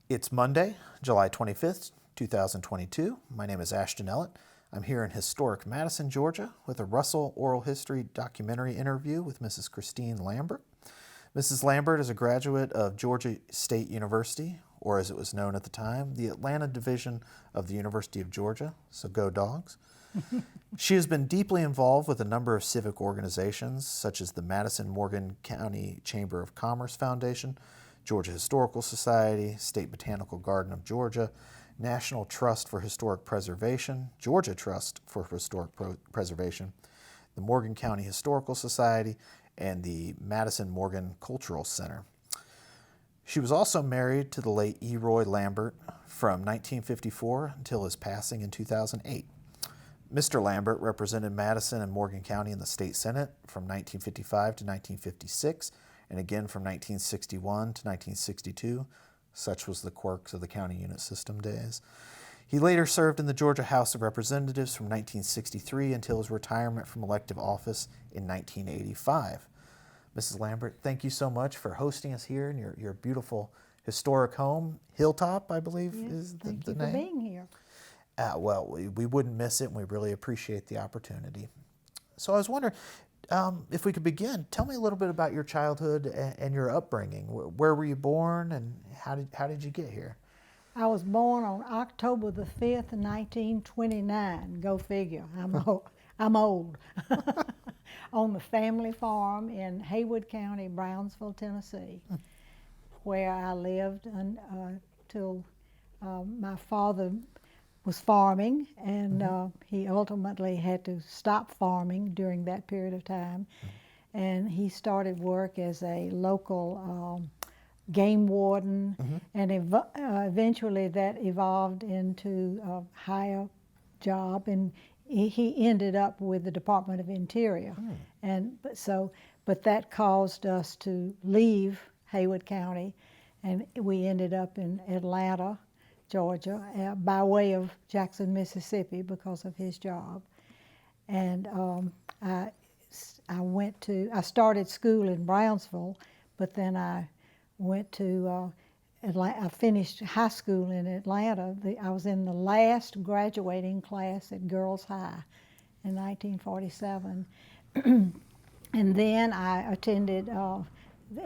It's Monday, July 25th, 2022. My name is Ashton Ellett. I'm here in historic Madison, Georgia, with a Russell Oral History documentary interview with Mrs. Christine Lambert. Mrs. Lambert is a graduate of Georgia State University, or as it was known at the time, the Atlanta Division of the University of Georgia, so go Dogs. She has been deeply involved with a number of civic organizations, such as the Madison Morgan County Chamber of Commerce Foundation, Georgia Historical Society, State Botanical Garden of Georgia, National Trust for Historic Preservation, Georgia Trust for Historic Preservation, the Morgan County Historical Society, and the Madison Morgan Cultural Center. She was also married to the late E. Roy Lambert from 1954 until his passing in 2008. Mr. Lambert represented Madison and Morgan County in the state senate from 1955 to 1956, and again from 1961 to 1962. Such was the quirks of the county unit system days. He later served in the Georgia House of Representatives from 1963 until his retirement from elective office in 1985. Mrs. Lambert, thank you so much for hosting us here in your beautiful historic home. Hilltop, I believe, is the name. Thank you for being here. Well, we wouldn't miss it, and we really appreciate the opportunity. So I was wondering, if we could begin, tell me a little bit about your childhood and your upbringing. Where were you born, and how did you get here? I was born on October the 5th, 1929. Go figure. I'm old. On the family farm in Haywood County, Brownsville, Tennessee, where I lived until my father was farming, and he ultimately had to stop farming during that period of time. And he started work as a local game warden, and eventually that evolved into a higher job, and he ended up with the Department of Interior. But that caused us to leave Haywood County, and we ended up in Atlanta, Georgia, by way of Jackson, Mississippi, because of his job. And I started school in Brownsville, but then I went to I finished high school in Atlanta. I was in the last graduating class at Girls High in 1947. And then I attended the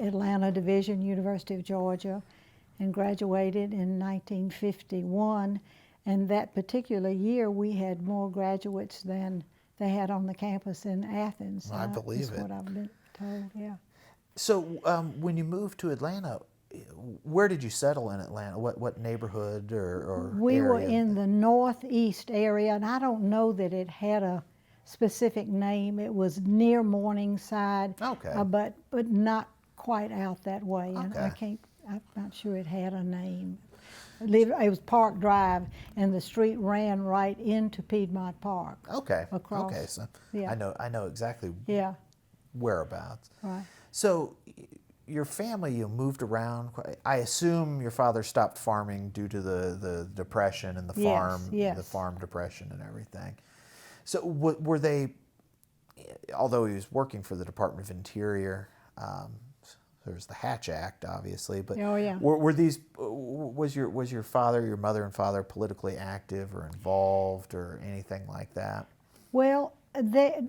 Atlanta Division, University of Georgia, and graduated in 1951. And that particular year, we had more graduates than they had on the campus in Athens. I believe it. That's what I've been told, yeah. So when you moved to Atlanta, where did you settle in Atlanta? What neighborhood or We area? were in the northeast area, and I don't know that it had a specific name. It was near Morningside, Okay. But not quite out that way. And Okay. I'm not sure it had a name. It was Park Drive, and the street ran right into Piedmont Park. Okay. Across. Okay. So Yeah. I know exactly Yeah. whereabouts. Right. So your family, you moved around. I assume your father stopped farming due to the depression and the farm depression and everything. So were they, although he was working for the Department of Interior, there's the Hatch Act, obviously, but Oh, yeah. was your father, your mother and father politically active or involved or anything like that? Well, they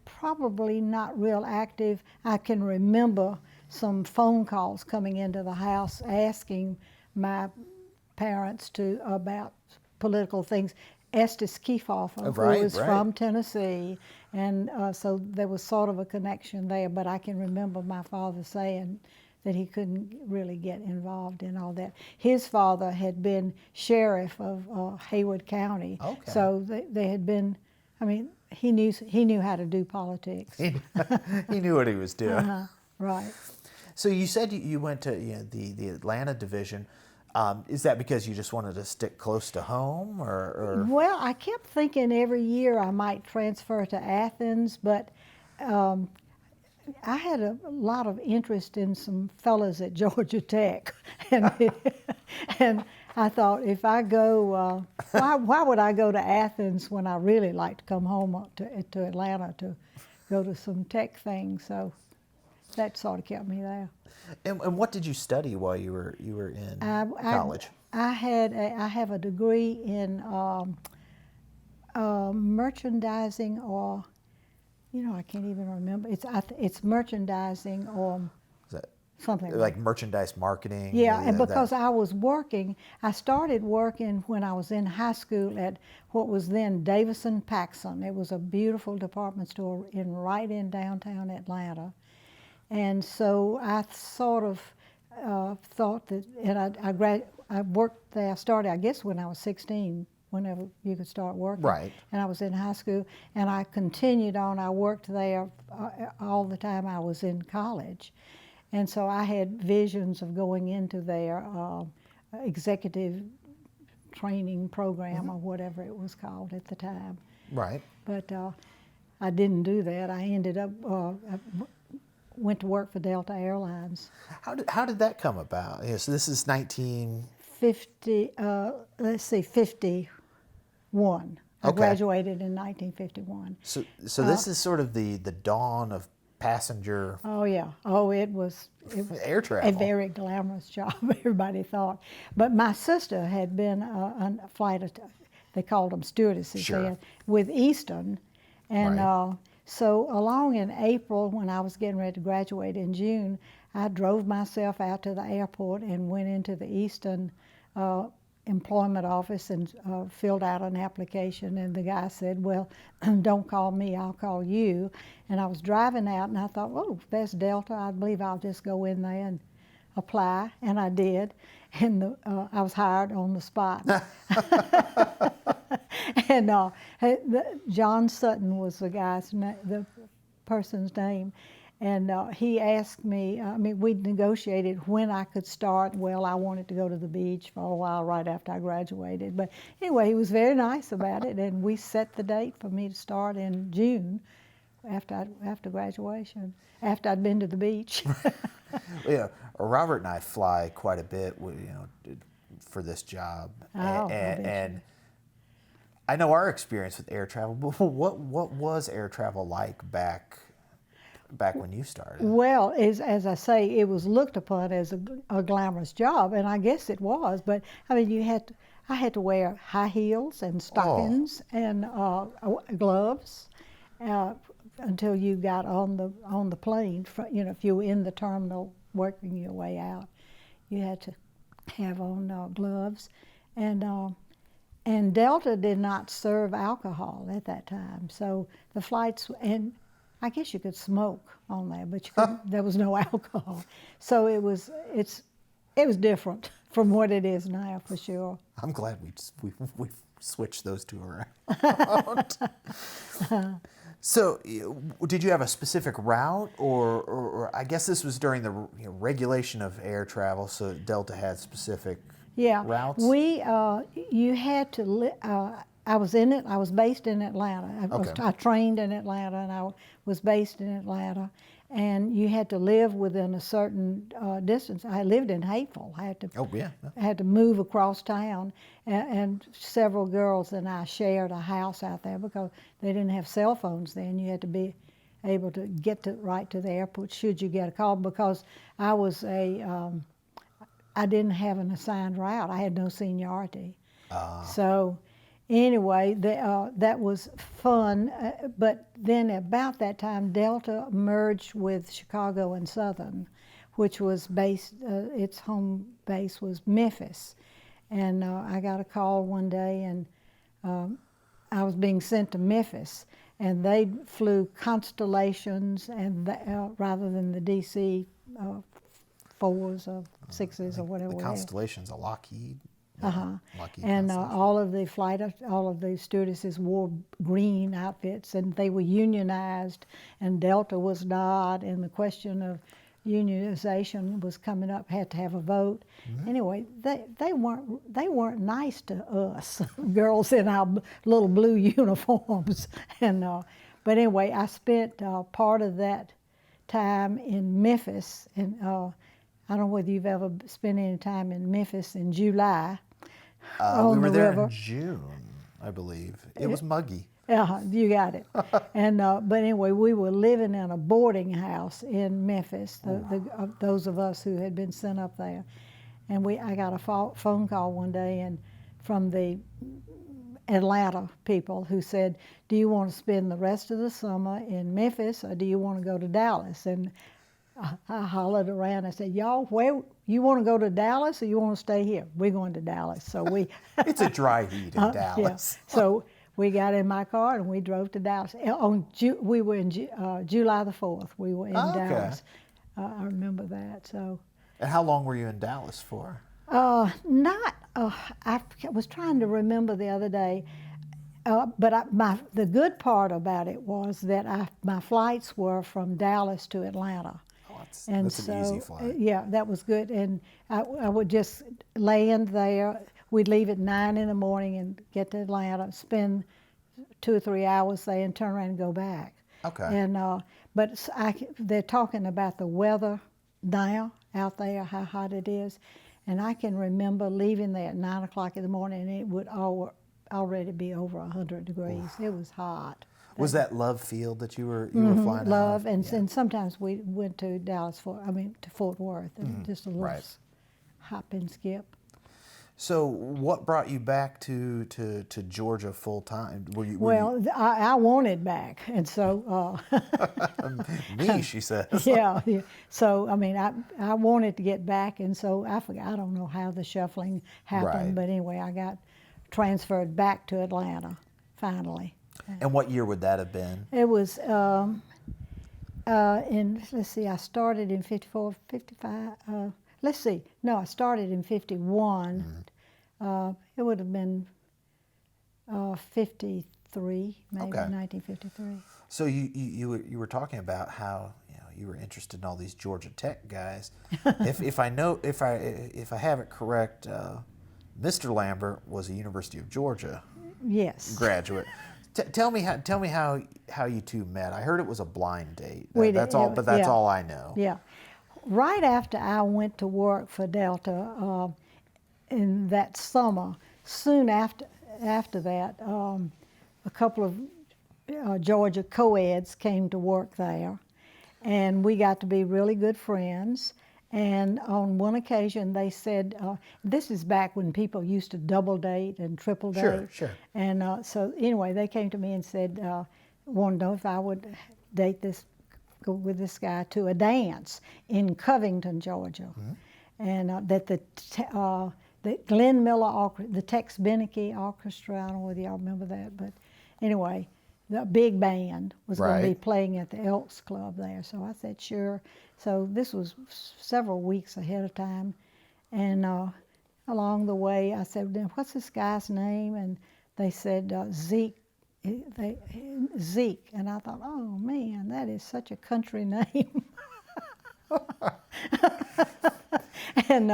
probably not real active. I can remember some phone calls coming into the house asking my parents about political things. Estes Kefauver, who was from Tennessee, and so there was sort of a connection there, but I can remember my father saying that he couldn't really get involved in all that. His father had been sheriff of Haywood County, so they had been, I mean, he knew how to do politics. He knew what he was doing. Right. So you said you went to the Atlanta Division. Is that because you just wanted to stick close to home, or? Well, I kept thinking every year I might transfer to Athens, but I had a lot of interest in some fellas at Georgia Tech, and I thought, if I go, why would I go to Athens when I really like to come home to Atlanta to go to some tech things? So that sort of kept me there. And what did you study while you were in college? I have a degree in merchandising, or I can't even remember. It's merchandising or Is that something like merchandise marketing? Yeah, and because I was working, I started working when I was in high school at what was then Davison Paxson. It was a beautiful department store right in downtown Atlanta. And so I sort of thought that, and I worked there. I started, I guess, when I was 16, whenever you could start working. Right. And I was in high school, and I continued on. I worked there all the time I was in college. And so I had visions of going into their executive training program, or whatever it was called at the time. Right. But I didn't do that. I ended up went to work for Delta Airlines. How did that come about? So this is 50. Let's see, 51. I Okay. graduated in 1951. So this is sort of the dawn of passenger Oh yeah. Oh, it was air travel. a very glamorous job, everybody thought. But my sister had been a flight they called them stewardesses Sure. then, with Eastern. And Right. so along in April, when I was getting ready to graduate in June, I drove myself out to the airport and went into the Eastern employment office and filled out an application. And the guy said, well, don't call me, I'll call you. And I was driving out and I thought, oh, that's Delta. I believe I'll just go in there and apply. And I did. And I was hired on the spot. And John Sutton was the person's name. And he asked me, we negotiated when I could start. Well, I wanted to go to the beach for a while right after I graduated. But anyway, he was very nice about it, and we set the date for me to start in June after graduation, after I'd been to the beach. Yeah, Robert and I fly quite a bit, for this job. Oh, and I know our experience with air travel, but what was air travel like back when you started? Well, as I say, it was looked upon as a glamorous job, and I guess it was. But I mean, I had to wear high heels and stockings and gloves until you got on the plane. If you were in the terminal working your way out, you had to have on gloves. And Delta did not serve alcohol at that time, so the flights, and I guess you could smoke on there, but there was no alcohol. So it was different from what it is now, for sure. I'm glad we've switched those two around. So, did you have a specific route, or I guess this was during the regulation of air travel, so Delta had specific routes? You had to. I was in it. I was based in Atlanta. I trained in Atlanta, and I was based in Atlanta. And you had to live within a certain distance. I lived in Hateville. I had to move across town, and several girls and I shared a house out there because they didn't have cell phones then. You had to be able to get right to the airport should you get a call, because I was I didn't have an assigned route. I had no seniority. So anyway, that was fun. But then about that time, Delta merged with Chicago and Southern, which was based, its home base was Memphis. And I got a call one day, and I was being sent to Memphis. And they flew Constellations and rather than the DC 4s or 6s or whatever. The Constellation's a Lockheed. Lockheed and all of the stewardesses wore green outfits, and they were unionized, and Delta was not. And the question of unionization was coming up. Had to have a vote. Mm-hmm. Anyway, they weren't nice to us girls in our little blue uniforms. And but anyway, I spent part of that time in Memphis, and I don't know whether you've ever spent any time in Memphis in July. We were there in June, I believe. It was muggy. You got it. And but anyway, we were living in a boarding house in Memphis. Those of us who had been sent up there, and I got a phone call one day and from the Atlanta people who said, "Do you want to spend the rest of the summer in Memphis, or do you want to go to Dallas?" And I hollered around. I said, "Y'all, where you want to go to Dallas, or you want to stay here?" We're going to Dallas. So we. It's a dry heat in Dallas. Yeah. So we got in my car and we drove to Dallas. We were in July the 4th. We were in Dallas. I remember that. So. And how long were you in Dallas for? I was trying to remember the other day, but the good part about it was that my flights were from Dallas to Atlanta. Oh, that's an easy flight. Yeah, that was good. And I would just land there. We'd leave at 9 in the morning and get to Atlanta, spend 2 or 3 hours there, and turn around and go back. Okay. And but they're talking about the weather now out there, how hot it is. And I can remember leaving there at 9 o'clock in the morning, and it would already be over 100 degrees. Oof. It was hot. Was that Love Field that you were flying Love, out of? and sometimes we went to to Fort Worth, and just a little hop and skip. So, what brought you back to Georgia full time? I wanted back, and so. Me, she says. Yeah. So I mean, I wanted to get back, and so I don't know how the shuffling happened, but anyway, I got transferred back to Atlanta finally. And what year would that have been? It was let's see, I started in 54, 55. I started in 51. It would have been 53, maybe 1953. So you were talking about how you were interested in all these Georgia Tech guys. if I have it correct, Mr. Lambert was a University of Georgia graduate. Tell me how you two met. I heard it was a blind date. That's all I know. Yeah. Right after I went to work for Delta in that summer, soon after that, a couple of Georgia co-eds came to work there, and we got to be really good friends. And on one occasion, they said, this is back when people used to double date and triple date. Sure. And so anyway, they came to me and said, wanted to know if I would go with this guy to a dance in Covington, Georgia. Mm-hmm. And that the Glenn Miller, the Tex Beneke Orchestra, I don't know whether y'all remember that, but anyway, the big band was going to be playing at the Elks Club there. So I said, sure. So this was several weeks ahead of time. And along the way, I said, what's this guy's name? And they said, Zeke. Zeke. And I thought, oh, man, that is such a country name. And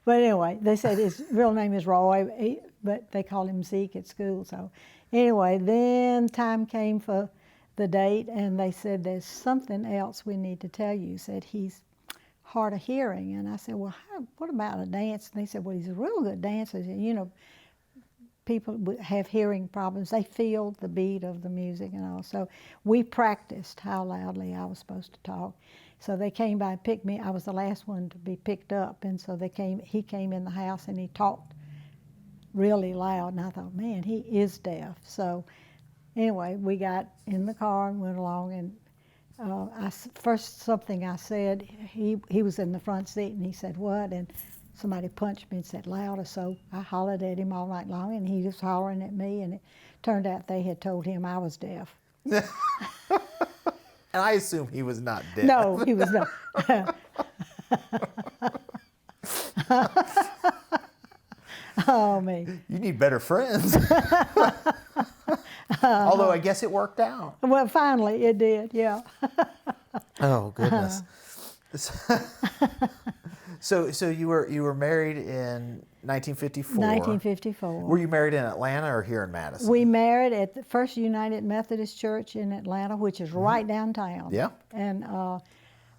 but anyway, they said his real name is Roy, but they call him Zeke at school. So anyway, then time came for the date, and they said there's something else we need to tell you. Said he's hard of hearing, and I said, well, what about a dance? And they said, well, he's a real good dancer. Said, people have hearing problems. They feel the beat of the music and all. So we practiced how loudly I was supposed to talk. So they came by and picked me. I was the last one to be picked up, and so he came in the house and he talked really loud, and I thought, man, he is deaf. So anyway, we got in the car and went along, and first something I said, he was in the front seat, and he said, what? And somebody punched me and said, louder. So I hollered at him all night long, and he was hollering at me, and it turned out they had told him I was deaf. And I assume he was not deaf. No, he was not. Oh, me. You need better friends. Although I guess it worked out. Well, finally it did, yeah. Oh, goodness. So you were married in 1954. 1954. Were you married in Atlanta or here in Madison? We married at the First United Methodist Church in Atlanta, which is right downtown. Yeah. And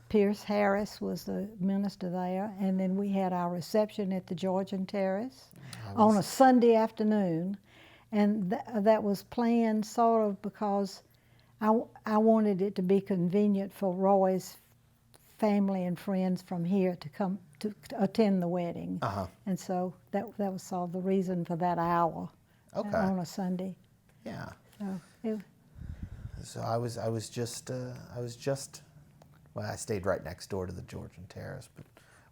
Pierce Harris was the minister there, and then we had our reception at the Georgian Terrace on a Sunday afternoon. And that was planned sort of because I wanted it to be convenient for Roy's family and friends from here to come to attend the wedding. And so that was sort of the reason for that hour on a Sunday. Yeah. So So I was just well, I stayed right next door to the Georgian Terrace, but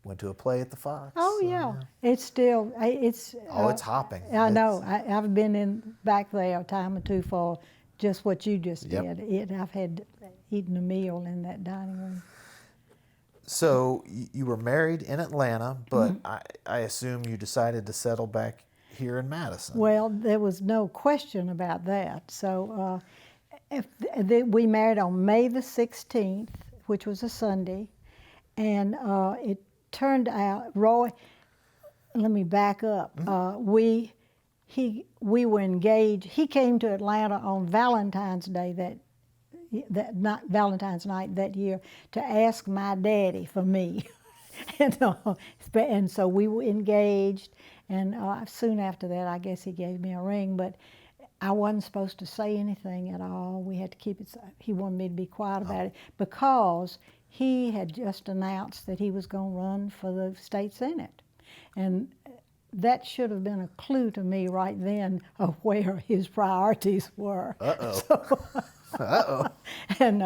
went to a play at the Fox. Oh so, yeah, it's still it's. It's hopping. I know. I've been in back there a time or two for just what you just did. I've had eaten a meal in that dining room. So you were married in Atlanta, but I assume you decided to settle back here in Madison. Well, there was no question about that. So we married on May the 16th, which was a Sunday, and it turned out, Roy, let me back up. We were engaged. He came to Atlanta on Valentine's Day not Valentine's night that year to ask my daddy for me. And so we were engaged, and soon after that, I guess he gave me a ring, but I wasn't supposed to say anything at all. We had to keep it, he wanted me to be quiet about it because he had just announced that he was going to run for the state senate. And that should have been a clue to me right then of where his priorities were. And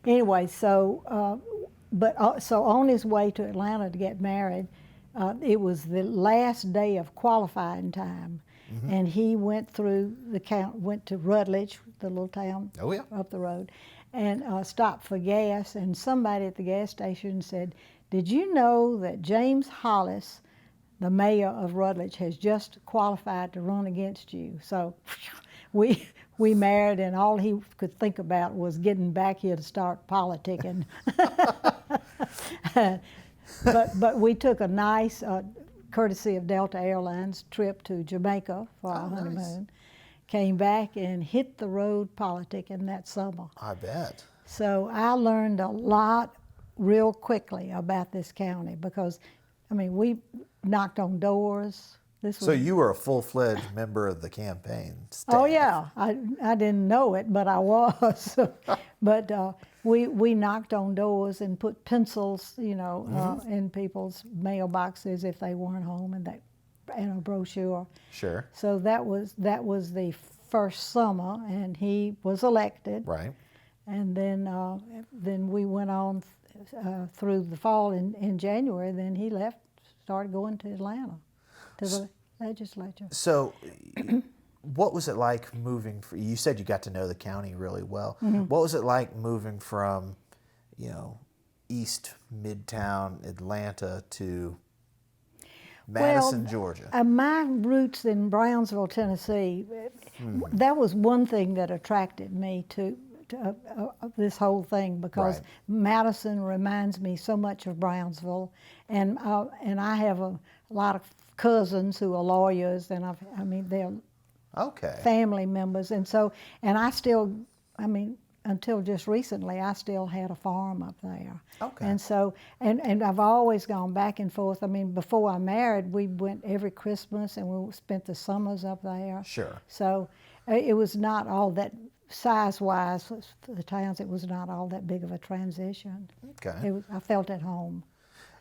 anyway, so on his way to Atlanta to get married, it was the last day of qualifying time, and he went through went to Rutledge, the little town up the road, and stopped for gas. And somebody at the gas station said, "Did you know that James Hollis, the mayor of Rutledge, has just qualified to run against you?" So we married, and all he could think about was getting back here to start politicking. But we took a nice, courtesy of Delta Airlines, trip to Jamaica for our honeymoon. Nice. Came back and hit the road politicking that summer. I bet. So I learned a lot real quickly about this county because, I mean, we knocked on doors. So you were a full-fledged member of the campaign staff. Oh yeah, I didn't know it, but I was. But we knocked on doors and put pencils, in people's mailboxes if they weren't home, and a brochure. Sure. So that was the first summer, and he was elected. Right. And then we went on through the fall. In January, then he left, started going to Atlanta, to the legislature. So what was it like moving, you said you got to know the county really well. What was it like moving from, East Midtown Atlanta to Madison, Georgia? My roots in Brownsville, Tennessee, that was one thing that attracted me to this whole thing, because Madison reminds me so much of Brownsville, and I have a lot of cousins who are lawyers, and they're family members, and I still, until just recently, I still had a farm up there. Okay. And so, and I've always gone back and forth. Before I married, we went every Christmas, and we spent the summers up there. Sure. So it was not all that, size-wise, for the towns, it was not all that big of a transition. Okay. I felt at home.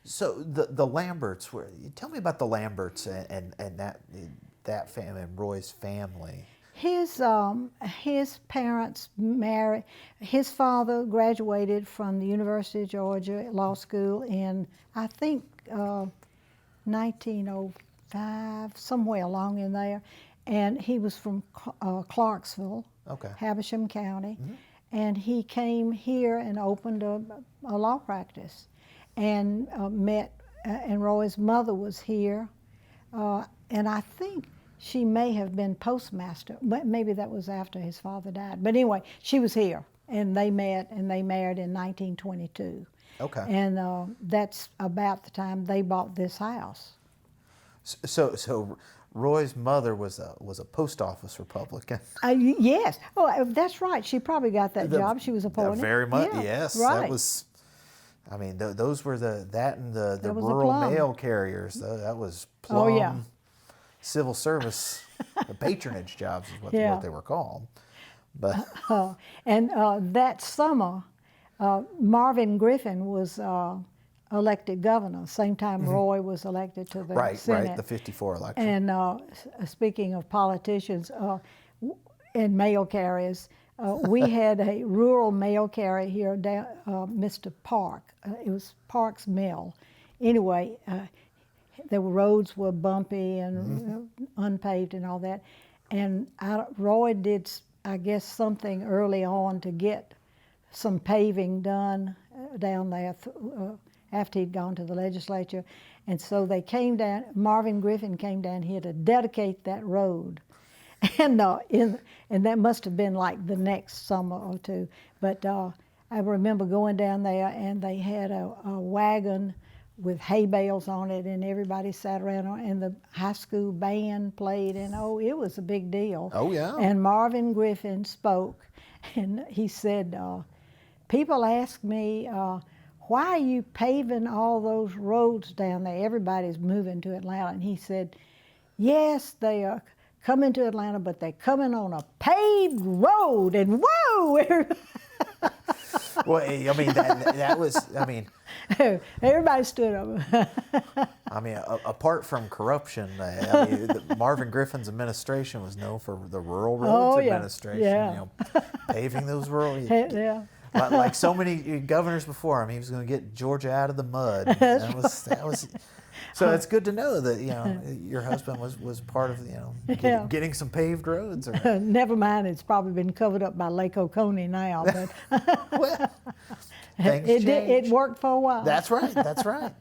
So the Lamberts, tell me about the Lamberts and that family, and Roy's family. His parents married. His father graduated from the University of Georgia Law School in, I think, 1905, somewhere along in there, and he was from Clarksville, Havisham County, and he came here and opened a law practice, and and Roy's mother was here, and I think she may have been postmaster, but maybe that was after his father died. But anyway, she was here, and they met, and they married in 1922. Okay. And that's about the time they bought this house. So Roy's mother was a post office Republican. Yes. Oh, that's right. She probably got that job. She was appointed. Very much. Yeah, yes. Right. That was. Those were the rural mail carriers. That was plum. Oh yeah. civil service patronage jobs is what they were called. But And that summer, Marvin Griffin was elected governor, same time Roy was elected to the Senate. Right, the 54 election. And speaking of politicians and mail carriers, we had a rural mail carrier here, Mr. Park. It was Park's Mill. Anyway, the roads were bumpy and unpaved and all that. And Roy did, I guess, something early on to get some paving done down there after he'd gone to the legislature. And so they came down, Marvin Griffin came down here to dedicate that road. And that must have been like the next summer or two. But I remember going down there, and they had a wagon with hay bales on it, and everybody sat around, and the high school band played, and it was a big deal. Oh, yeah. And Marvin Griffin spoke, and he said, people ask me, why are you paving all those roads down there? Everybody's moving to Atlanta. And he said, yes, they are coming to Atlanta, but they're coming on a paved road, and whoa! Well, I mean, that was, I mean... Everybody stood up. I mean, apart from corruption, I mean, Marvin Griffin's administration was known for the rural roads administration, paving those roads. Yeah. Like so many governors before him, he was going to get Georgia out of the mud. That was. So it's good to know that your husband was part of getting some paved roads. Or... Never mind, it's probably been covered up by Lake Oconee now, but well, it worked for a while. That's right. That's right.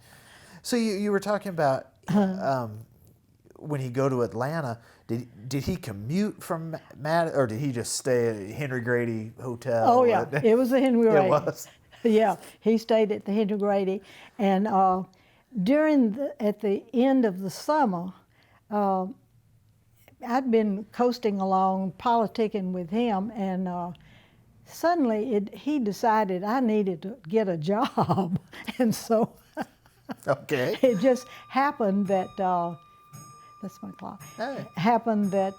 So you were talking about when he go to Atlanta. Did he commute from Madison, or did he just stay at Henry Grady Hotel? Oh yeah, it was the Henry Grady. It was. Yeah, he stayed at the Henry Grady, and at the end of the summer, I'd been coasting along, politicking with him, and suddenly he decided I needed to get a job, and so okay. It just happened that. That's my clock. Hey. Happened that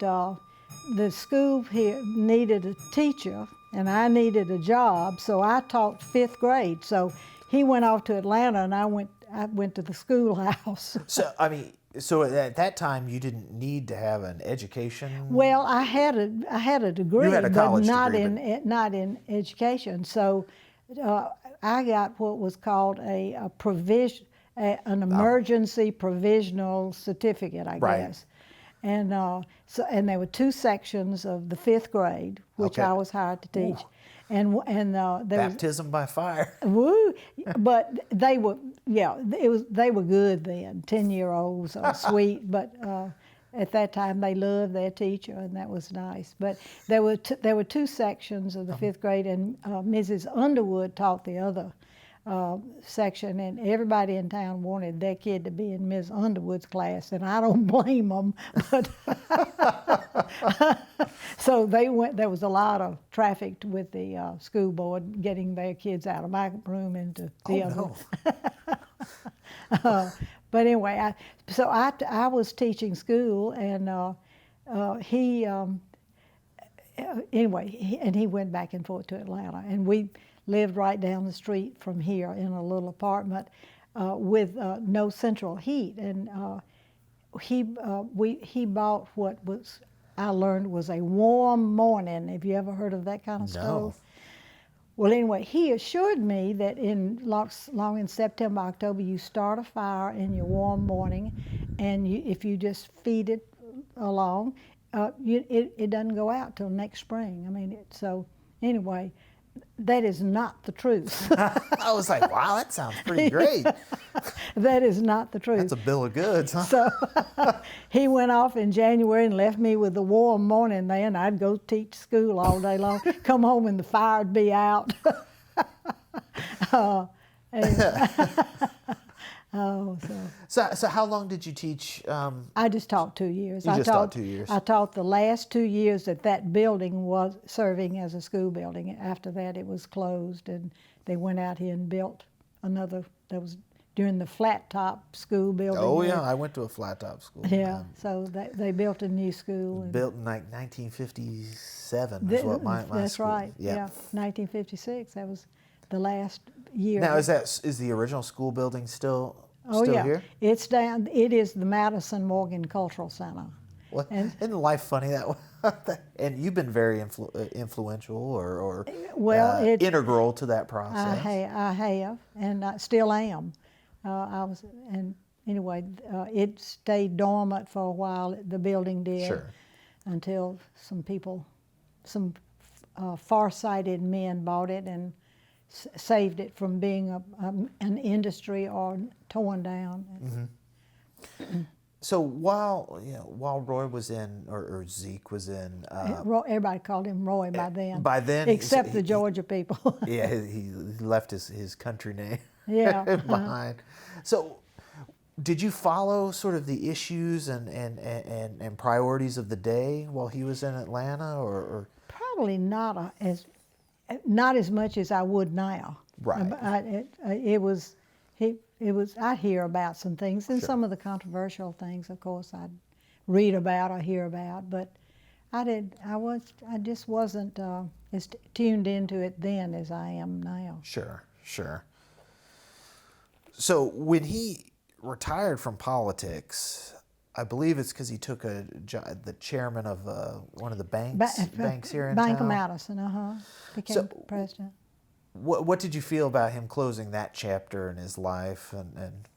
the school here needed a teacher, and I needed a job, so I taught 5th grade. So he went off to Atlanta, and I went to the schoolhouse. So I mean, at that time you didn't need to have an education. Well, I had a degree, you had a college but degree, not in education. So I got what was called an emergency provisional certificate, I guess. And and there were 2 sections of the 5th grade, which I was hired to teach. Ooh. And there baptism by fire. Woo! But they were they were good then. 10-year-olds are sweet, but at that time they loved their teacher, and that was nice. But there were 2 sections of the 5th grade, and Mrs. Underwood taught the other section, and everybody in town wanted their kid to be in Miss Underwood's class, and I don't blame them. But so they went. There was a lot of traffic with the school board getting their kids out of my room into the other. No. But anyway, I was teaching school, and he went back and forth to Atlanta, and we lived right down the street from here in a little apartment with no central heat. And he bought what I learned was a warm morning. Have you ever heard of that kind of stove? No. Well, anyway, he assured me that long in September, October, you start a fire in your warm morning, and if you just feed it along, it doesn't go out till next spring. I mean, so anyway. That is not the truth. I was like, wow, that sounds pretty great. That is not the truth. That's a bill of goods, huh? So he went off in January and left me with the warm morning there, and I'd go teach school all day long, come home and the fire'd be out. So how long did you teach? I just taught 2 years. You just taught 2 years. I taught the last 2 years that building was serving as a school building. After that, it was closed, and they went out here and built another. That was during the flat top school building. Oh there. yeah, I went to a flat top school. Yeah, so they built a new school. And Built in like 1957 is what my that's school. right. Yeah, 1956. That was the last year. Now is the original school building still Oh yeah, here? it's down. It is the Madison Morgan Cultural Center. Well, And- isn't life funny that way? And you've been very influential or integral to that process. I have, and I still am. Anyway, it stayed dormant for a while. The building did, Sure. until some far-sighted men bought it and saved it from being an industry or torn down. Mm-hmm. So while Roy was in, or Zeke was in, Everybody called him Roy by then. By then, except the Georgia people. yeah, he left his country name Yeah. behind. So, did you follow sort of the issues and priorities of the day while he was in Atlanta, or? Probably not as much as I would now. Right. I'd hear about some things, and Sure. some of the controversial things, of course, I'd read about or hear about. But I just wasn't as tuned into it then as I am now. Sure. So when he retired from politics, I believe it's because he took the chairman of one of the banks here in Bank town. of Madison, became president. What did you feel about him closing that chapter in his life, and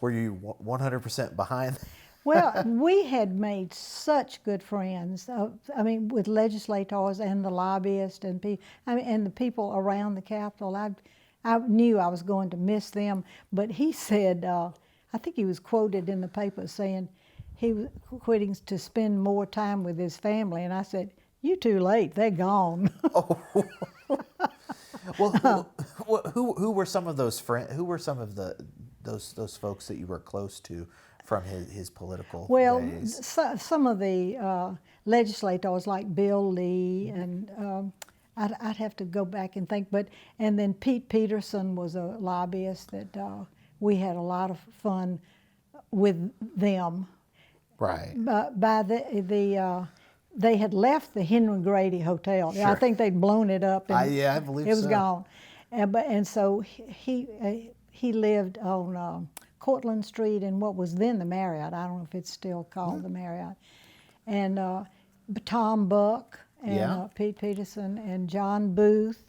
were you 100% behind that? Well, we had made such good friends. With legislators and the lobbyists and the people around the Capitol. I knew I was going to miss them. But he said, I think he was quoted in the paper saying he was quitting to spend more time with his family. And I said, "You're too late. They're gone." Oh. Well, who were some of those friends? Who were some of those folks that you were close to from his political days? Some of the legislators like Bill Lee, and I'd have to go back and think. And then Pete Peterson was a lobbyist that we had a lot of fun with them. Right. But by they had left the Henry Grady Hotel. Sure. I think they'd blown it up. And yeah, I believe it was so. gone. And so he lived on Cortlandt Street in what was then the Marriott. I don't know if it's still called the Marriott. And Tom Buck and Pete Peterson and John Booth,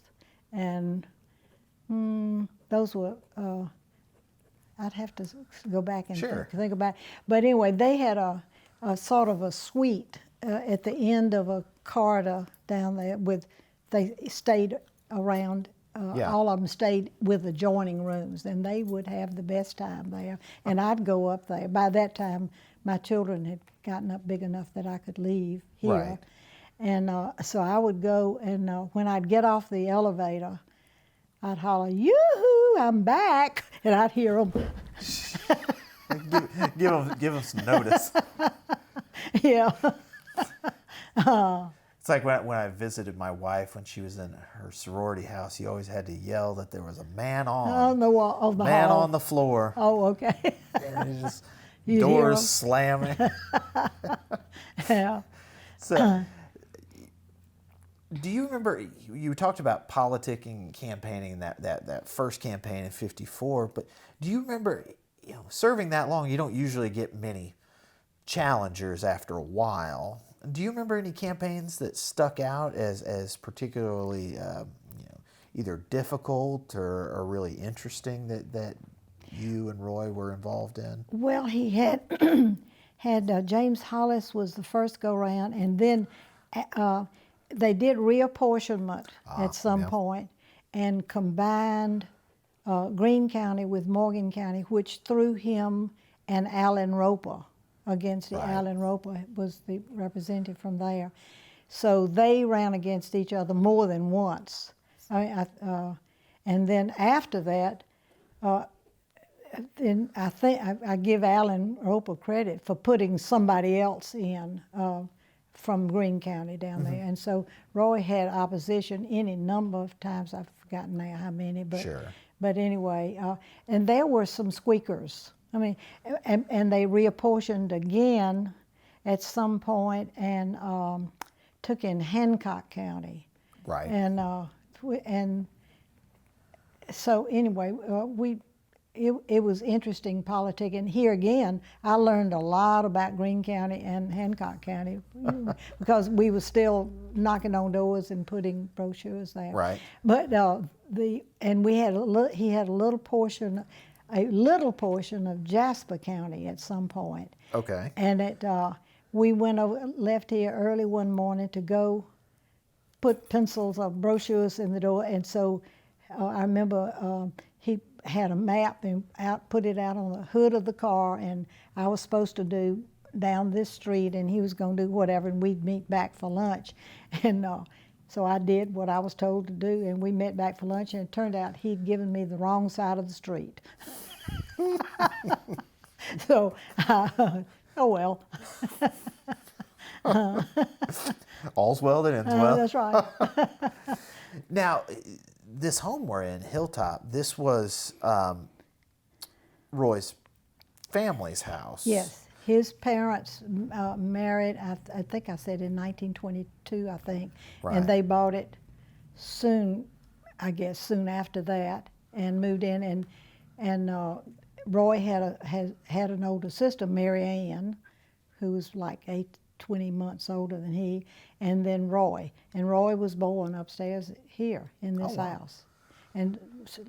and those were. I'd have to go back and think about it. But anyway, they had a sort of a suite at the end of a corridor down there. They stayed around. All of them stayed with adjoining rooms, and they would have the best time there. And I'd go up there. By that time, my children had gotten up big enough that I could leave here. Right. And so I would go, and when I'd get off the elevator, I'd holler, "Yoo-hoo, I'm back!" And I'd hear them. give them some notice. Yeah. It's like when I visited my wife when she was in her sorority house. You always had to yell that there was a man on the wall, on the man hall. on the floor. Oh, okay. And it's just You hear 'em? doors slamming. Yeah. So, do you remember, you talked about politicking and campaigning, that first campaign in '54, but do you remember, serving that long, you don't usually get many challengers after a while. Do you remember any campaigns that stuck out as particularly either difficult or really interesting that you and Roy were involved in? Well, he had James Hollis was the first go-round, and then they did reapportionment at some point and combined Greene County with Morgan County, which threw him and Alan Roper against Alan Roper was the representative from there. So they ran against each other more than once. And then after that, then I think I give Alan Roper credit for putting somebody else in from Greene County down there. And so Roy had opposition any number of times. I've forgotten now how many, but But anyway, and there were some squeakers. I mean, and they reapportioned again at some point and took in Hancock County. Right. And so anyway, it was interesting politic. And here again, I learned a lot about Greene County and Hancock County because we were still knocking on doors and putting brochures there. Right. But we had he had a little portion of Jasper County at some point. Okay. And we left here early one morning to go put pencils of brochures in the door, and so I remember he had a map and put it out on the hood of the car, and I was supposed to do down this street, and he was going to do whatever, and we'd meet back for lunch. And so I did what I was told to do, and we met back for lunch, and it turned out he'd given me the wrong side of the street. So, oh well. All's well that ends well. That's right. Now, this home we're in, Hilltop, this was Roy's family's house. Yes. His parents married, I think I said in 1922, I think. Right. And they bought it soon, I guess, soon after that, and moved in. And Roy had an older sister, Mary Ann, who was like 20 months older than he, and then Roy. And Roy was born upstairs here in this house and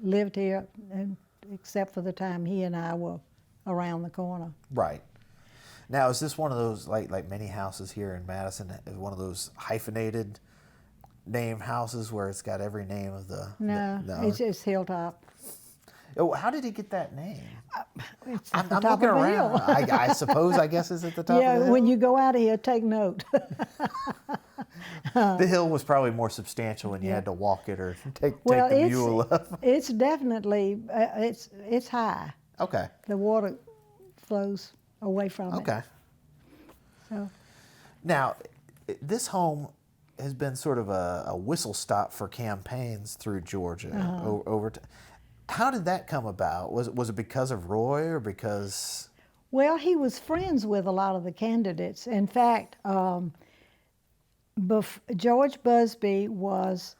lived here, and except for the time he and I were around the corner. Right. Now, is this one of those, like many houses here in Madison, is one of those hyphenated name houses where it's got every name of the... No, it's just Hilltop. Oh, how did he get that name? It's at I'm the top looking of the around. hill. I suppose, I guess, is at the top of the hill? Yeah, when you go out of here, take note. The hill was probably more substantial when you had to walk it or take the mule up. It's definitely, it's high. Okay. The water flows away from it. Okay. So. Now, this home has been sort of a whistle stop for campaigns through Georgia over time. How did that come about? Was it because of Roy or because... Well, he was friends with a lot of the candidates. In fact, George Busby was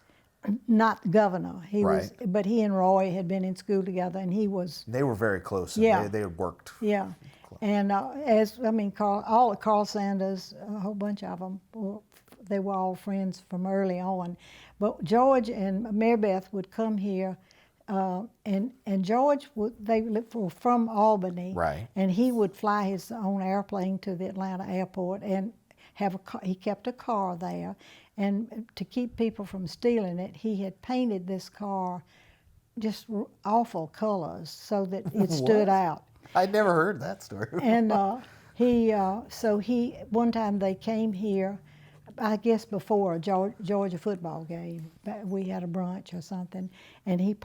not governor. He was, but he and Roy had been in school together, and he was... They were very close. Yeah. They had worked. Yeah. And Carl Sanders, a whole bunch of them, they were all friends from early on. But George and Mary Beth would come here, and George, they were from Albany, right? And he would fly his own airplane to the Atlanta airport and have a car. He kept a car there, and to keep people from stealing it, he had painted this car just awful colors so that it stood out. I'd never heard that story. And one time they came here, I guess before a Georgia football game. We had a brunch or something, and he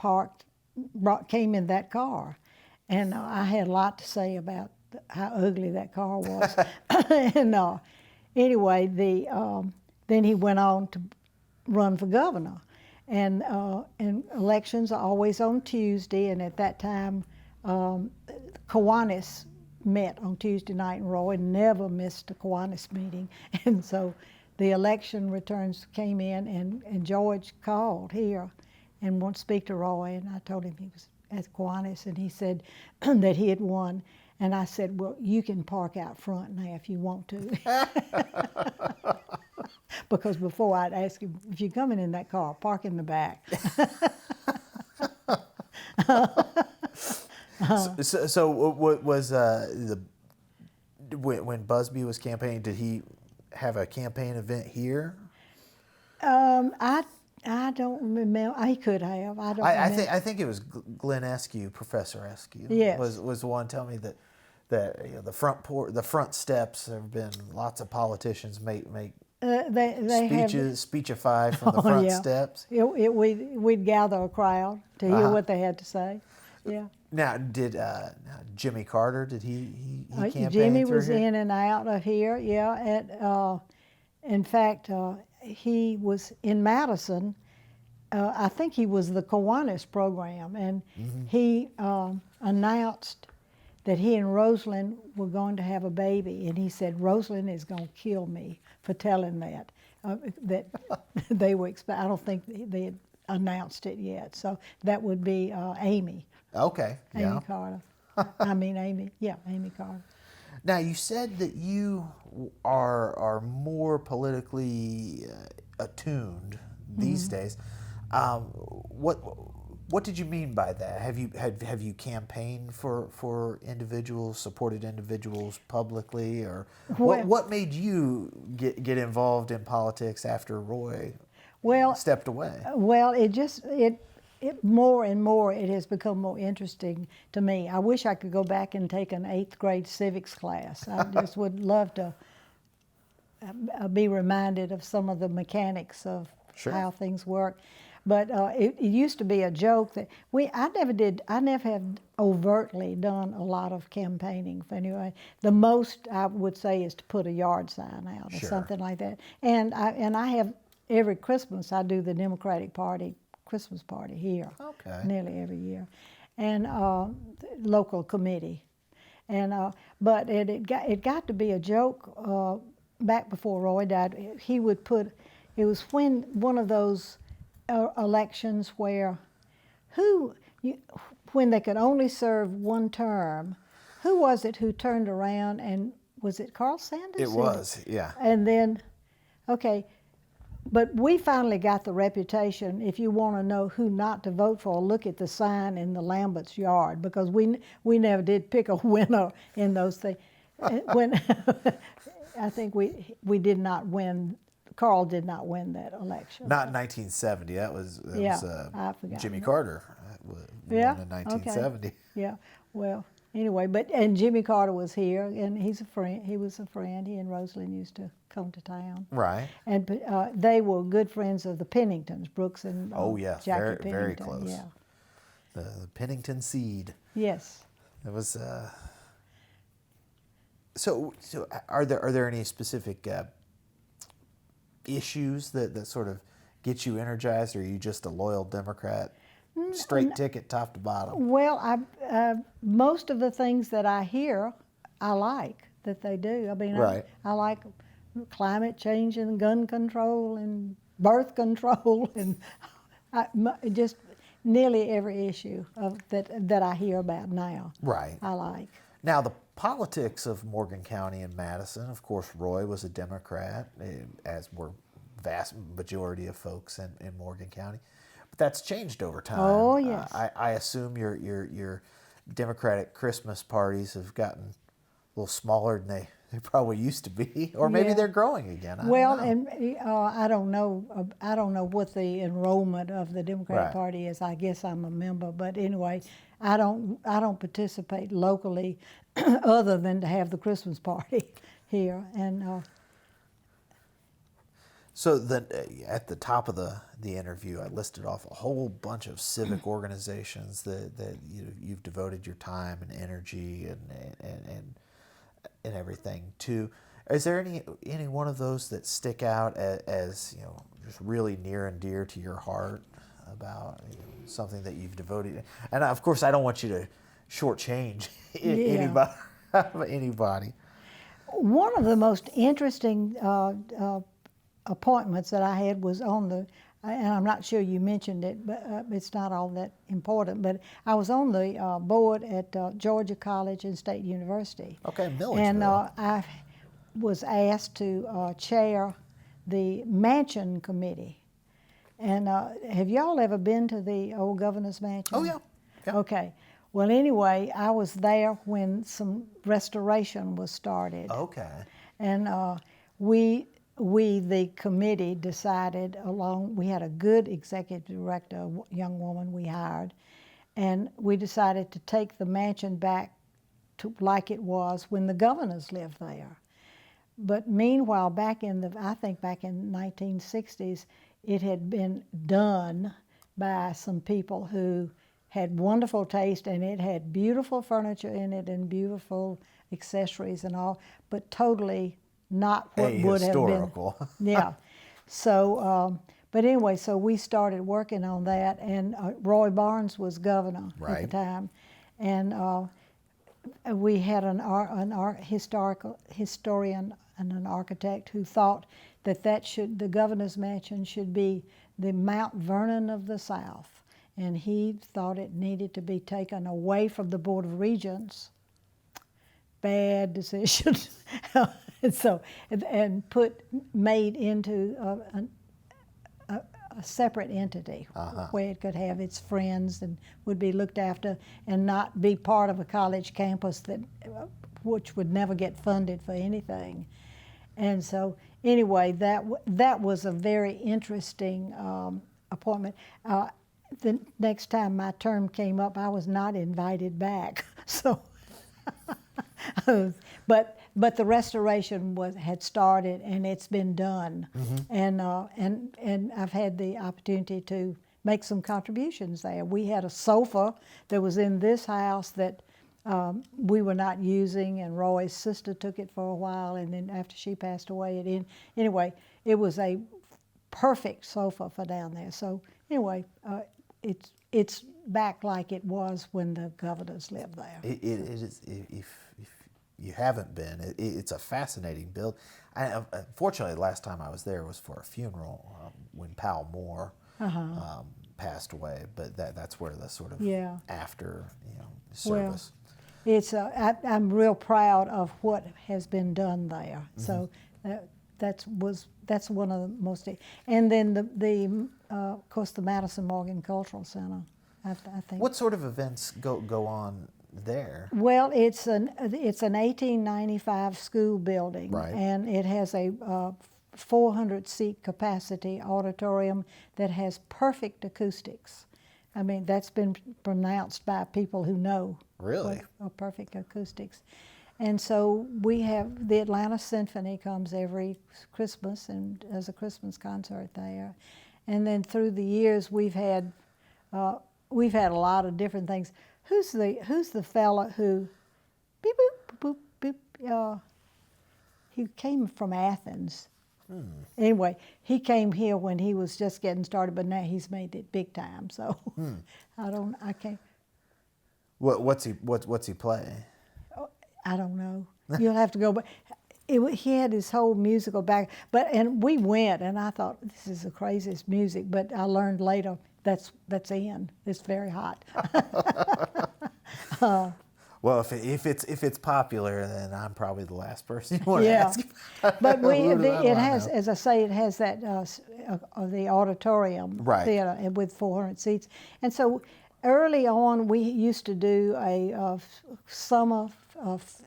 came in that car. And I had a lot to say about how ugly that car was. And anyway, then he went on to run for governor. And elections are always on Tuesday, and at that time, Kiwanis met on Tuesday night, and Roy never missed a Kiwanis meeting. And so the election returns came in, and George called here and wanted to speak to Roy, and I told him he was at Kiwanis, and he said that he had won. And I said, well, you can park out front now if you want to. Because before I'd ask him, if you're coming in that car, park in the back. So what was when Busby was campaigning, did he have a campaign event here? I don't remember. He could have. I don't remember. I think it was Glenn Eskew, Professor Eskew. Yes. Was the one telling me that the front steps, there have been lots of politicians make speechify from the front steps. We'd gather a crowd to hear what they had to say. Yeah. Now, did Jimmy Carter? Did he campaign Jimmy through was here? in and out of here. Yeah. In fact, he was in Madison I think he was the Kiwanis program, and he announced that he and Rosalind were going to have a baby, and he said, Rosalind is going to kill me for telling that. That they were I don't think they had announced it yet. So that would be Amy. Okay. Amy Carter. Amy Carter. Now, you said that you are more politically attuned these days. What did you mean by that? Have you campaigned for individuals, supported individuals publicly, or what made you get involved in politics after Roy stepped away? Well, it more and more it has become more interesting to me. I wish I could go back and take an 8th grade civics class. I just would love to be reminded of some of the mechanics of how things work. But it used to be a joke that I never have overtly done a lot of campaigning for anyone. The most I would say is to put a yard sign out or something like that. And I have, every Christmas I do the Democratic Party Christmas party here. Okay. Nearly every year. And local committee. And but it got to be a joke back before Roy died. He would put, it was when one of those elections where when they could only serve one term, who was it who turned around, and was it Carl Sanders? It was, yeah. And then, okay, but we finally got the reputation, if you want to know who not to vote for, look at the sign in the Lambert's yard, because we never did pick a winner in those things. When I think we did not win. Carl did not win that election. Not in 1970. That was I forgot. Jimmy Carter won in 1970. Okay. Yeah. Well, anyway, and Jimmy Carter was here, and he's a friend. He was a friend. He and Rosalind used to come to town. Right. And they were good friends of the Penningtons, Brooks and yes, Jackie very Pennington. very close. Yeah. The Pennington seed. Yes. It was. So are there any specific issues that sort of get you energized, or are you just a loyal Democrat, straight ticket, top to bottom? Well, most of the things that I hear, I like that they do. I mean, right. I like climate change and gun control and birth control and just nearly every issue that I hear about now. Right. I like. Now, the politics of Morgan County and Madison, of course, Roy was a Democrat, as were vast majority of folks in Morgan County. But that's changed over time. Oh, yes. I assume your Democratic Christmas parties have gotten a little smaller than they probably used to be, or maybe they're growing again. I don't know. I don't know what the enrollment of the Democratic Party is. I guess I'm a member, but anyway, I don't participate locally, other than to have the Christmas party here. And so at the top of the interview, I listed off a whole bunch of civic organizations that you've devoted your time and energy and everything to. Is there any one of those that stick out as just really near and dear to your heart about something that you've devoted? And of course, I don't want you to shortchange anybody. One of the most interesting appointments that I had was on the, and I'm not sure you mentioned it, but it's not all that important, but I was on the board at Georgia College and State University. Okay, Milledgeville. And I was asked to chair the Mansion Committee. And have y'all ever been to the old Governor's Mansion? Oh, yeah. Okay. Well, anyway, I was there when some restoration was started. Okay. And we, the committee, decided we had a good executive director, a young woman we hired, and we decided to take the mansion back to like it was when the governors lived there. But meanwhile, I think back in the 1960s, it had been done by some people who had wonderful taste, and it had beautiful furniture in it and beautiful accessories and all, but totally not what would have been. Historical. Yeah. So, But anyway, so we started working on that, and Roy Barnes was governor at the Right. time, and we had an historian and an architect who thought that the governor's mansion should be the Mount Vernon of the South, and he thought it needed to be taken away from the Board of Regents. Bad decision. And so, made into a separate entity where it could have its friends and would be looked after and not be part of a college campus which would never get funded for anything. And so anyway, that was a very interesting appointment. The next time my term came up, I was not invited back. So, but the restoration had started and it's been done, and I've had the opportunity to make some contributions there. We had a sofa that was in this house that we were not using, and Roy's sister took it for a while, and then after she passed away, anyway, it was a perfect sofa for down there. So anyway, it's back like it was when the governors lived there. It is, if you haven't been, it's a fascinating build. Unfortunately, the last time I was there was for a funeral when Powell Moore passed away, but that's where the sort of after service. Well, I'm real proud of what has been done there. So that's one of the most, and then of course the Madison Morgan Cultural Center. I think. What sort of events go on there? Well, it's an 1895 school building, right. And it has a 400-seat capacity auditorium that has perfect acoustics. I mean, that's been pronounced by people who know. Really? Perfect acoustics. And so we have the Atlanta Symphony comes every Christmas and does a Christmas concert there. And then through the years we've had a lot of different things. Who's the fella who beep boop boop boop he came from Athens. Anyway, he came here when he was just getting started, but now he's made it big time. So I can't. What's he play? I don't know. You'll have to go. But he had his whole musical back. And we went, and I thought this is the craziest music. But I learned later that's in. It's very hot. Well, if it's popular, then I'm probably the last person you want to ask. But it has, as I say, it has that the auditorium theater with 400 seats, and so early on we used to do a summer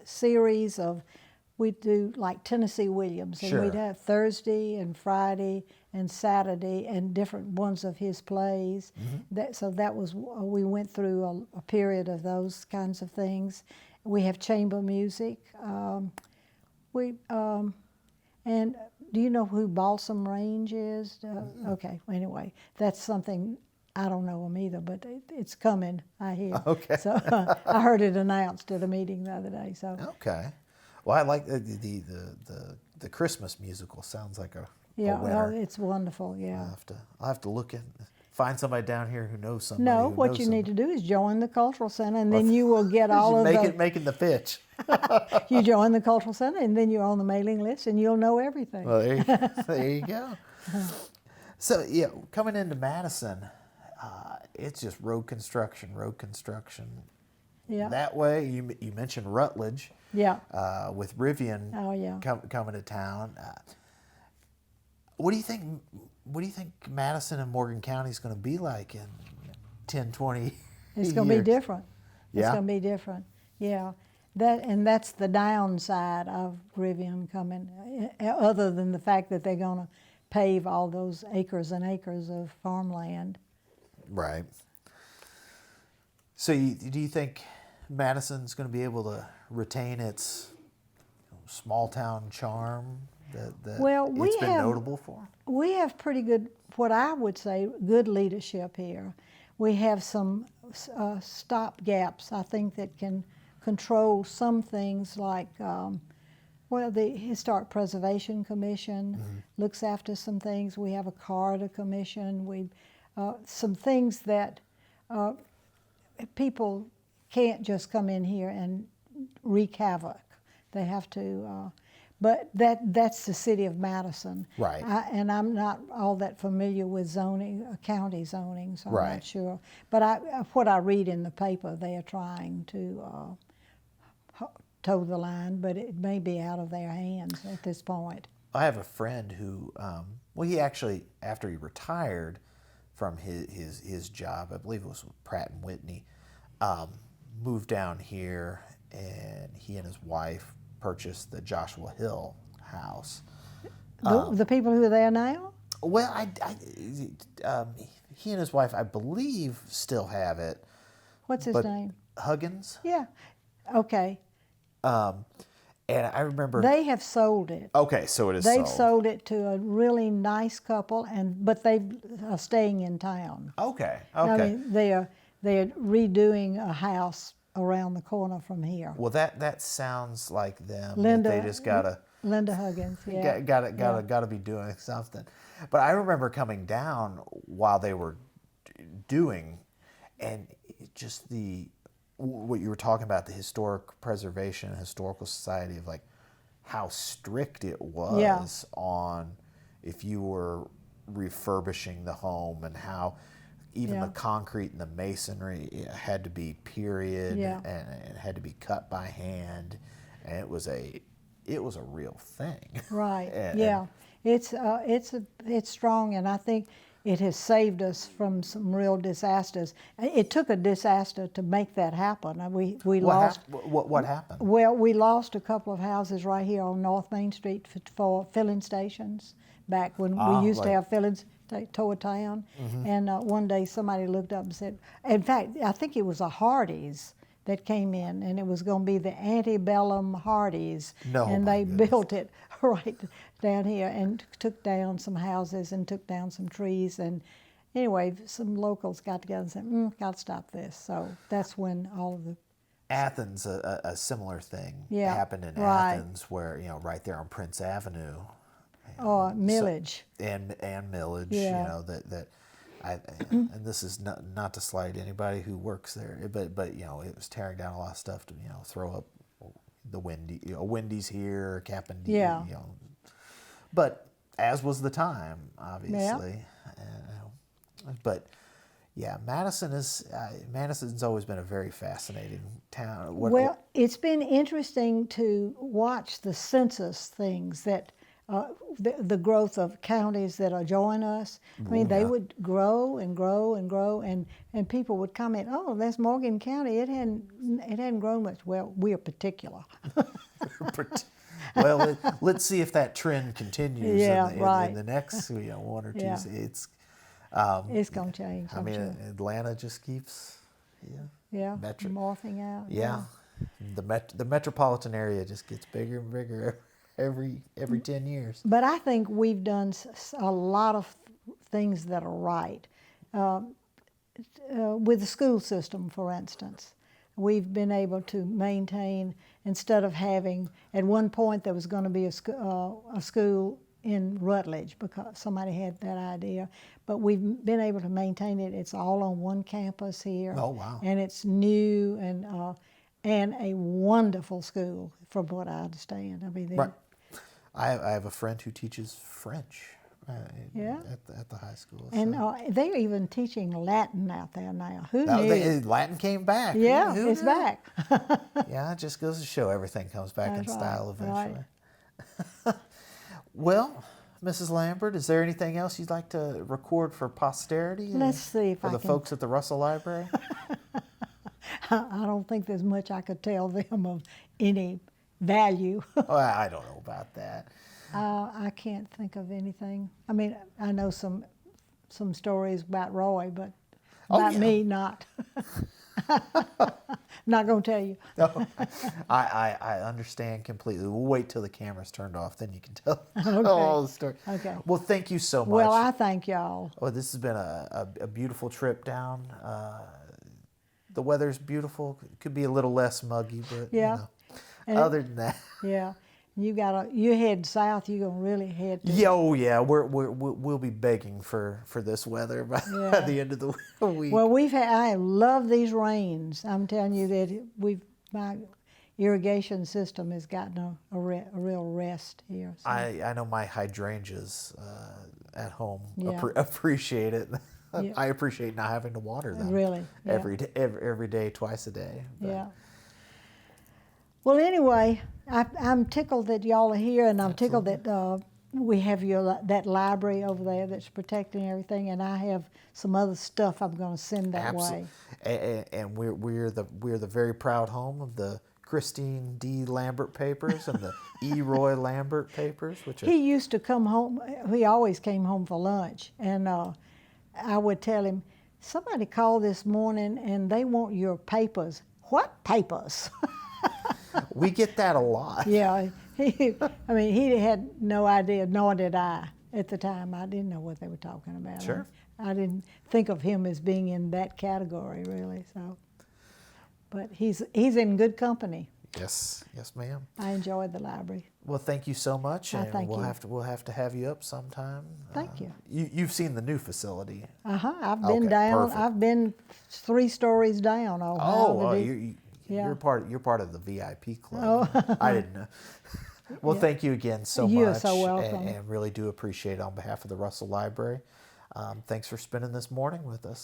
series of. We'd do like Tennessee Williams, and we'd have Thursday and Friday and Saturday and different ones of his plays. So that was, we went through a period of those kinds of things. We have chamber music. And do you know who Balsam Range is? Okay, well, anyway, that's something, I don't know them either, but it's coming, I hear. Okay. So I heard it announced at a meeting the other day. So. Okay. Well, I like the Christmas musical. Sounds like a winner. Well, it's wonderful. Yeah. I'll have to look in, find somebody down here who knows somebody. No, what you need to do is join the Cultural Center, and then you will get all of making the pitch. You join the Cultural Center, and then you're on the mailing list, and you'll know everything. Well, there you go. So coming into Madison, it's just road construction. Yeah. That way, you mentioned Rutledge. Yeah. With Rivian coming to town. What do you think Madison and Morgan County is going to be like in 10, 20 years? It's going to be different. Yeah? It's going to be different. Yeah. That's the downside of Rivian coming, other than the fact that they're going to pave all those acres and acres of farmland. Right. So do you think Madison's going to be able to retain its small town charm that it's been notable for? We have pretty good, what I would say, good leadership here. We have some stop gaps, I think, that can control some things like Well, the Historic Preservation Commission looks after some things. We have a corridor commission. Some things that people can't just come in here and wreak havoc. They have to, but that's the city of Madison. Right. And I'm not all that familiar with zoning, county zoning, so I'm Right. not sure. But what I read in the paper, they are trying to toe the line, but it may be out of their hands at this point. I have a friend who, well, he actually, after he retired from his job, I believe it was with Pratt and Whitney, moved down here, and he and his wife purchased the Joshua Hill house. The people who are there now? Well, he and his wife, I believe, still have it. What's his name? Huggins. Yeah. Okay. And I remember They have sold it. Okay, so it is They've sold. sold it to a really nice couple, but they are staying in town. Okay. I mean, they're redoing a house around the corner from here. Well, that sounds like them. Linda, They just gotta Huggins, yeah. gotta be doing something. But I remember coming down while they were doing, and just what you were talking about, the historic preservation, historical society, of like how strict it was on if you were refurbishing the home, and how even the concrete and the masonry had to be period, and it had to be cut by hand, and it was a real thing. Right. And It's strong, and I think it has saved us from some real disasters. It took a disaster to make that happen. We lost. What happened? Well, we lost a couple of houses right here on North Main Street for filling stations back when we used to have fillings toward town. And one day somebody looked up and said, in fact, I think it was a Hardee's that came in, and it was going to be the antebellum Hardee's. No, and my they goodness. built it right down here and took down some houses and took down some trees. And anyway, some locals got together and said, got to stop this. So that's when all of the Athens, a similar thing happened in right. Athens, where right there on Prince Avenue. millage. And millage, Yeah. and this is not to slight anybody who works there, but it was tearing down a lot of stuff to throw up the Wendy's here, Cap and D, Yeah. But as was the time, obviously. But yeah, Madison's always been a very fascinating town. Well, it's been interesting to watch the census things that the growth of counties that are joining us. I mean, they would grow and grow and grow, and people would comment, "Oh, that's Morgan County. It hadn't grown much." Well, we are particular. Well, let's see if that trend continues in the next 1 or 2. Yeah. It's going to change. I mean, sure. Atlanta just keeps morphing out. Yeah. The metropolitan area just gets bigger and bigger every 10 years. But I think we've done a lot of things that are right. With the school system, for instance, we've been able to maintain, instead of having, at one point there was going to be a school in Rutledge because somebody had that idea, but we've been able to maintain it. It's all on one campus here. Oh, wow. And it's new and a wonderful school, from what I understand. I mean, Right. I have a friend who teaches French at the high school. and they're even teaching Latin out there now. Who knew? Latin came back. Yeah, Who it's knew? back. Yeah, it just goes to show everything comes back in That's style right, eventually. Well, Mrs. Lambert, is there anything else you'd like to record for posterity? Let's see if for I the can. folks at the Russell Library. I don't think there's much I could tell them of any value. Well, I don't know about that. I can't think of anything. I mean, I know some stories about Roy, but about me, not. Not going to tell you. No, I understand completely. We'll wait till the camera's turned off, then you can tell all the story. Okay. Well, thank you so much. Well, I thank y'all. Well, this has been a beautiful trip down. The weather's beautiful. It could be a little less muggy, but Yeah. And other than that, Yeah. You head south, you're gonna really head to. Yeah, oh yeah, we'll be begging for this weather by Yeah. the end of the week. Well, I love these rains. I'm telling you that my irrigation system has gotten a real rest here. So. I know my hydrangeas at home Yeah. appreciate it. Yeah. I appreciate not having to water them Really, yeah. every day, twice a day. But Yeah. Well, anyway, I'm tickled that y'all are here, and I'm tickled that we have that library over there that's protecting everything, and I have some other stuff I'm going to send that way. And we're the very proud home of the Christine D. Lambert papers and the E. Roy Lambert papers, which He used to come home. He always came home for lunch, and I would tell him, "Somebody called this morning, and they want your papers." What papers? we get that a lot. Yeah, he had no idea, nor did I at the time. I didn't know what they were talking about. Sure. I didn't think of him as being in that category, really. So, but he's in good company. Yes, ma'am. I enjoyed the library. Well, thank you so much, and thank we'll you. have to have you up sometime. Thank you. You've seen the new facility. I've been Okay, down. perfect. I've been 3 stories down. You're part of the VIP club. Oh. I didn't know. Well, thank you again so You're much, so welcome. and really do appreciate it on behalf of the Russell Library. Thanks for spending this morning with us.